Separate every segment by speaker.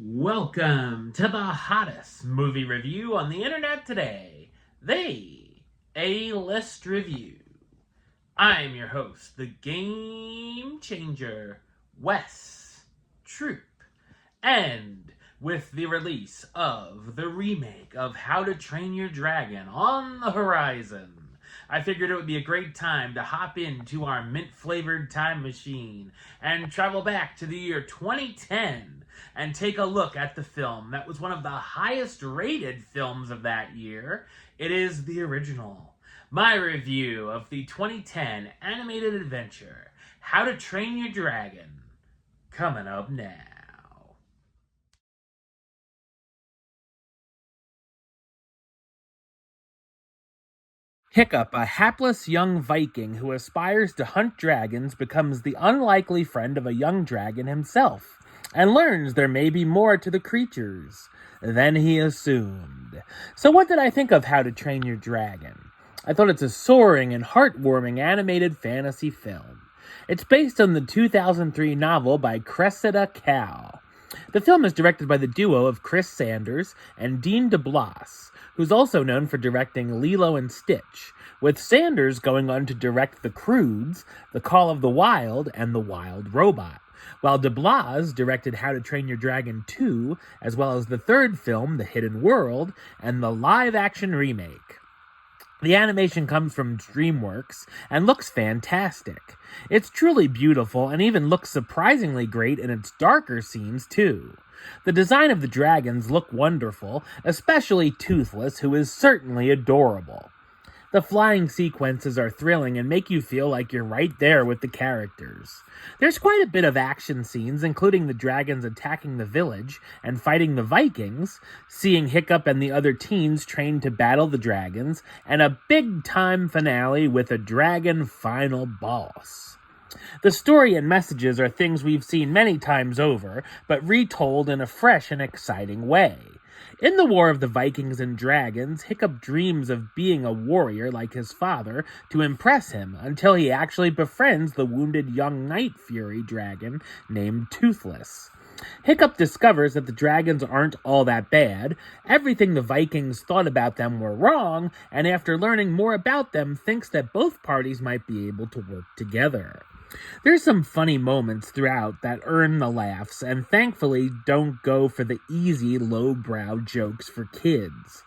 Speaker 1: Welcome to the hottest movie review on the internet today, the A-List Review. I'm your host, the Game Changer, Wes Troop. And with the release of the remake of How to Train Your Dragon on the horizon, I figured it would be a great time to hop into our mint-flavored time machine and travel back to the year 2010 and take a look at the film that was one of the highest-rated films of that year. It is the original. My review of the 2010 animated adventure, How to Train Your Dragon, coming up now. Hiccup, a hapless young Viking who aspires to hunt dragons, becomes the unlikely friend of a young dragon himself, and learns there may be more to the creatures than he assumed. So what did I think of How to Train Your Dragon? I thought it's a soaring and heartwarming animated fantasy film. It's based on the 2003 novel by Cressida Cow. The film is directed by the duo of Chris Sanders and Dean DeBlas, who's also known for directing Lilo and Stitch, with Sanders going on to direct The Croods, The Call of the Wild, and The Wild Robot, while DeBlas directed How to Train Your Dragon 2, as well as the third film, The Hidden World, and the live-action remake. The animation comes from DreamWorks and looks fantastic. It's truly beautiful and even looks surprisingly great in its darker scenes, too. The design of the dragons look wonderful, especially Toothless, who is certainly adorable. The flying sequences are thrilling and make you feel like you're right there with the characters. There's quite a bit of action scenes, including the dragons attacking the village and fighting the Vikings, seeing Hiccup and the other teens trained to battle the dragons, and a big-time finale with a dragon final boss. The story and messages are things we've seen many times over, but retold in a fresh and exciting way. In the War of the Vikings and Dragons, Hiccup dreams of being a warrior like his father to impress him until he actually befriends the wounded young Night Fury dragon named Toothless. Hiccup discovers that the dragons aren't all that bad, everything the Vikings thought about them were wrong, and after learning more about them, thinks that both parties might be able to work together. There's some funny moments throughout that earn the laughs and thankfully don't go for the easy, lowbrow jokes for kids.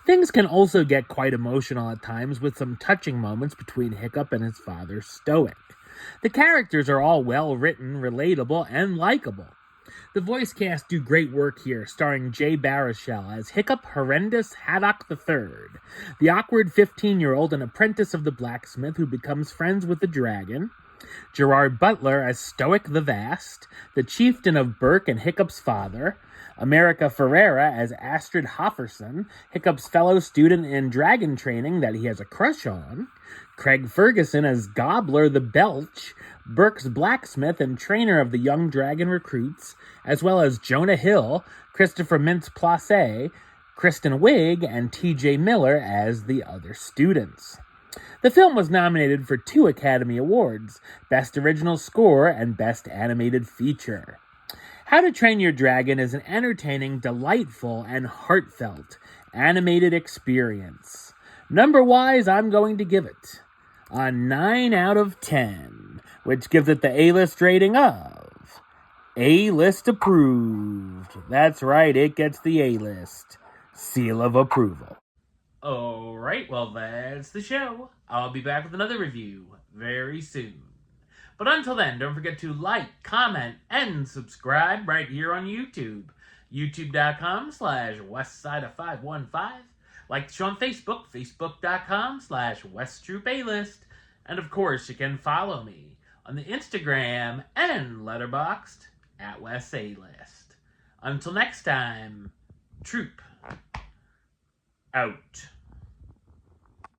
Speaker 1: Things can also get quite emotional at times with some touching moments between Hiccup and his father, Stoic. The characters are all well written, relatable, and likable. The voice cast do great work here, starring Jay Baruchel as Hiccup Horrendous Haddock III, the awkward 15-year-old and apprentice of the blacksmith who becomes friends with the dragon, Gerard Butler as Stoic the Vast, the chieftain of Burke and Hiccup's father, America Ferrera as Astrid Hofferson, Hiccup's fellow student in dragon training that he has a crush on, Craig Ferguson as Gobbler the Belch, Burke's blacksmith and trainer of the young dragon recruits, as well as Jonah Hill, Christopher Mintz-Plasse, Kristen Wiig, and T.J. Miller as the other students. The film was nominated for 2 Academy Awards, Best Original Score and Best Animated Feature. How to Train Your Dragon is an entertaining, delightful, and heartfelt animated experience. Number-wise, I'm going to give it a 9 out of 10, which gives it the A-list rating of A-list approved. That's right, it gets the A-list seal of approval. Alright, well that's the show. I'll be back with another review very soon. But until then, don't forget to like, comment, and subscribe right here on YouTube. YouTube.com/Westside515. Like the show on Facebook, Facebook.com/WestTroopAlist. And of course, you can follow me on the Instagram and Letterboxd at WesAlist. Until next time, Troop out.